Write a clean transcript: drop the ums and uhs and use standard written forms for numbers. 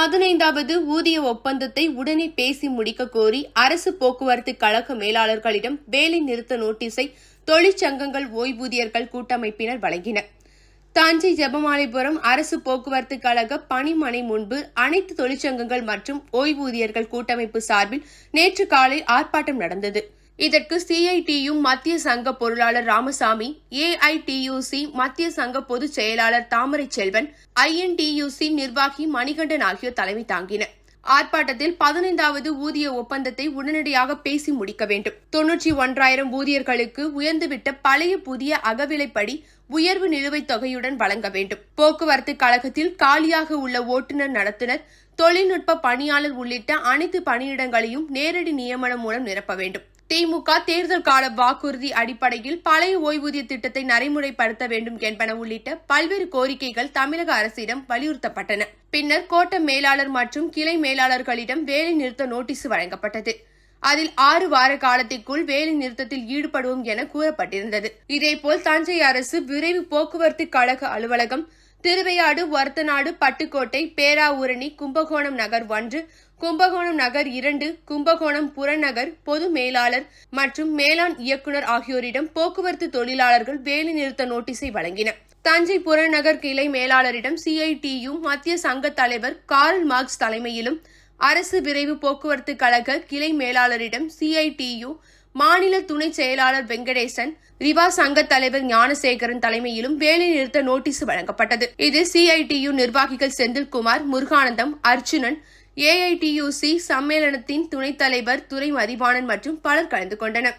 15வது ஊதிய ஒப்பந்தத்தை உடனே பேசி முடிக்க கோரி அரசு போக்குவரத்து கழக மேலாளர்களிடம் வேலை நிறுத்த நோட்டீஸை தொழிற்சங்கங்கள் ஓய்வூதியர்கள் கூட்டமைப்பினர் வழங்கினர். தஞ்சை ஜெபமாலைபுரம் அரசு போக்குவரத்து கழக பணிமனை முன்பு அனைத்து தொழிற்சங்கங்கள் மற்றும் ஓய்வூதியர்கள் கூட்டமைப்பு சார்பில் நேற்று காலை ஆர்ப்பாட்டம் நடந்தது. இதற்கு சிஐடியு மத்திய சங்க பொருளாளர் ராமசாமி, ஏஐடியுசி மத்திய சங்க பொதுச் செயலாளர் தாமரை செல்வன், ஐஎன்டியுசி நிர்வாகி மணிகண்டன் ஆகியோர் தலைமை தாங்கினர். ஆர்ப்பாட்டத்தில் 15வது ஊதிய ஒப்பந்தத்தை உடனடியாக பேசி முடிக்க வேண்டும், 91,000 ஊதியர்களுக்கு உயர்ந்துவிட்ட பழைய புதிய அகவிலைப்படி உயர்வு நிலுவைத் தொகையுடன் வழங்க வேண்டும், போக்குவரத்து கழகத்தில் காலியாக உள்ள ஓட்டுநர், நடத்துனர், தொழில்நுட்ப பணியாளர் உள்ளிட்ட அனைத்து பணியிடங்களையும் நேரடி நியமனம் மூலம் நிரப்ப வேண்டும். திமுக தேர்தல் கால வாக்குறுதி அடிப்படையில் பழைய ஓய்வூதிய திட்டத்தை நடைமுறைப்படுத்த வேண்டும் என்பன உள்ளிட்ட பல்வேறு கோரிக்கைகள் தமிழக அரசிடம் வலியுறுத்தப்பட்டன. பின்னர் கோட்ட மேலாளர் மற்றும் கிளை மேலாளர்களிடம் வேலை நிறுத்த நோட்டீஸ் வழங்கப்பட்டது. அதில் 6 வார காலத்திற்குள் வேலை நிறுத்தத்தில் ஈடுபடுவோம் என கூறப்பட்டிருந்தது. இதேபோல் தஞ்சை அரசு விரைவு போக்குவரத்து கழக அலுவலகம், திருவையாடு, ஒரத்தநாடு, பட்டுக்கோட்டை, பேராவூரணி, கும்பகோணம் நகர் 1, கும்பகோணம் நகர் 2, கும்பகோணம் புறநகர் பொது மேலாளர் மற்றும் மேலாண் இயக்குநர் ஆகியோரிடம் போக்குவரத்து தொழிலாளர்கள் வேலை நிறுத்த நோட்டீஸை வழங்கினர். தஞ்சை புறநகர் கிளை மேலாளரிடம் சிஐடியு மத்திய சங்க தலைவர் கார்ல் மார்க்ஸ் தலைமையிலும், அரசு விரைவு போக்குவரத்து கழக கிளை மேலாளரிடம் சிஐடியு மாநில துணை செயலாளர் வெங்கடேசன், ரிவா சங்க தலைவர் ஞானசேகரன் தலைமையிலும் வேலை நிறுத்த நோட்டீஸ் வழங்கப்பட்டது. இதில் சிஐடியு நிர்வாகிகள் செந்தில்குமார், முருகானந்தம், அர்ச்சுனன், ஏஐடியுசி சம்மேளனத்தின் துணைத் தலைவர் துரை மதிவாணன் மற்றும் பலர் கலந்து கொண்டனர்.